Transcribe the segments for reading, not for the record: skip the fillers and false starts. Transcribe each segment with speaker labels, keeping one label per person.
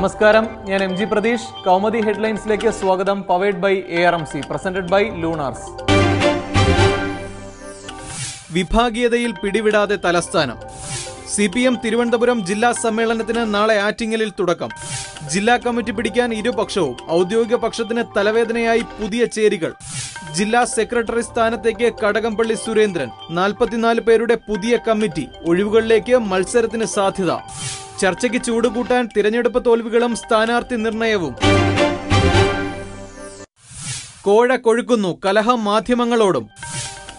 Speaker 1: നമസ്കാരം, ഞാൻ M G Pratheesh. Kaumudi ഹെഡ്ലൈൻസിലേക്ക് സ്വാഗതം. Powered by ARMC, presented by Lunars. വിഭാഗീയതയിൽ പിടിവിടാതെ തലസ്ഥാനം. CPM തിരുവനന്തപുരം ജില്ലാ സമ്മേളനത്തിന് നാളെ ആറ്റിങ്ങലിൽ തുടക്കം. ജില്ലാ കമ്മിറ്റി പിടിക്കാൻ ഇരുപക്ഷവും. ഔദ്യോഗിക പക്ഷത്തിന് തലവേദനയായി പുതിയ ചേരികൾ. ജില്ലാ സെക്രട്ടറി സ്ഥാനത്തേക്ക് കടകംപള്ളി സുരേന്ദ്രൻ. 44 പേരുടെ പുതിയ കമ്മിറ്റി. ഒഴിവുകളിലേക്ക് മത്സരത്തിന് സാധ്യത. ചർച്ചയ്ക്ക് ചൂടുകൂട്ടാൻ തിരഞ്ഞെടുപ്പ് തോൽവികളും സ്ഥാനാർത്ഥി നിർണയവും. കോഴ കൊഴുക്കുന്നു, കലഹം മാധ്യമങ്ങളോടും.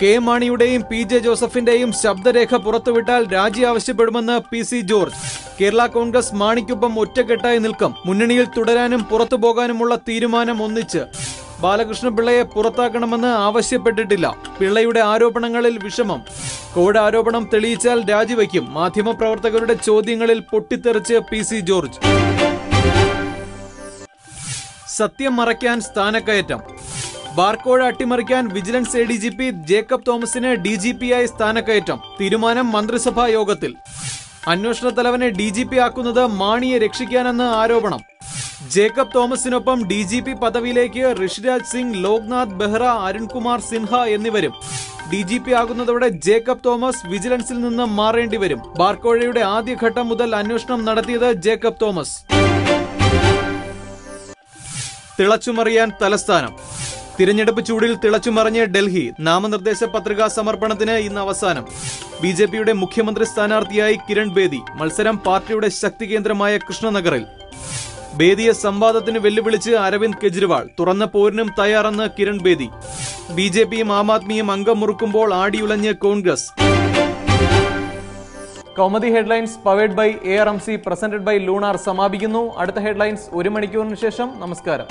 Speaker 1: കെ മാണിയുടെയും PJ ജോസഫിന്റെയും ശബ്ദരേഖ പുറത്തുവിട്ടാൽ രാജി ആവശ്യപ്പെടുമെന്ന് PC ജോർജ്. കേരള കോൺഗ്രസ് മാണിക്കൊപ്പം ഒറ്റക്കെട്ടായി നിൽക്കും. മുന്നണിയിൽ തുടരാനും പുറത്തു പോകാനുമുള്ള തീരുമാനം ഒന്നിച്ച്. ബാലകൃഷ്ണ പിള്ളയെ പുറത്താക്കണമെന്ന് ആവശ്യപ്പെട്ടിട്ടില്ല. പിള്ളയുടെ ആരോപണങ്ങളിൽ വിഷമം. കോഴ ആരോപണം തെളിയിച്ചാൽ രാജിവയ്ക്കും. മാധ്യമപ്രവർത്തകരുടെ ചോദ്യങ്ങളിൽ പൊട്ടിത്തെറിച്ച് PC ജോർജ്. സത്യം മറയ്ക്കാൻ സ്ഥാനക്കയറ്റം. ബാർക്കോഴ അട്ടിമറിക്കാൻ വിജിലൻസ് ADGP ജേക്കബ് തോമസിന് DGP-ആയി സ്ഥാനക്കയറ്റം. തീരുമാനം മന്ത്രിസഭാ യോഗത്തിൽ. അന്വേഷണ തലവനെ DGP ആക്കുന്നത് മാണിയെ രക്ഷിക്കാനെന്ന് ആരോപണം. ജേക്കബ് തോമസിനൊപ്പം DGP പദവിയിലേക്ക് ഋഷിരാജ് സിംഗ്, ലോക്നാഥ് ബെഹ്റ, അരുൺകുമാർ സിൻഹ എന്നിവരും. DGP ആകുന്നതോടെ ജേക്കബ് തോമസ് വിജിലൻസിൽ നിന്ന് മാറേണ്ടി വരും. ബാർക്കോഴയുടെ ആദ്യഘട്ടം മുതൽ അന്വേഷണം നടത്തിയത് ജേക്കബ് തോമസ്. തിളച്ചുമറിയാൻ തലസ്ഥാനം. തിരഞ്ഞെടുപ്പ് ചൂടിൽ തിളച്ചുമറിഞ്ഞ് ഡൽഹി. നാമനിർദ്ദേശ പത്രികാ സമർപ്പണത്തിന് ഇന്ന് അവസാനം. BJPയുടെ മുഖ്യമന്ത്രി സ്ഥാനാർത്ഥിയായി കിരൺ ബേദി. മത്സരം പാർട്ടിയുടെ ശക്തി കേന്ദ്രമായ കൃഷ്ണനഗറിൽ. ബേദിയെ സംവാദത്തിന് വെല്ലുവിളിച്ച് അരവിന്ദ് കെജ്രിവാൾ. തുറന്ന പോരിനും തയ്യാറെന്ന് കിരൺ ബേദി. BJPയും ആം ആദ്മിയും അംഗം മുറുക്കുമ്പോൾ ആടിയുലഞ്ഞ് Congress. Kaumudi headlines powered by ARMC, presented by Lunar സമാപിക്കുന്നു. അടുത്ത ഹെഡ്ലൈൻസ് 1 മണിക്കൂറിന് ശേഷം. നമസ്കാരം.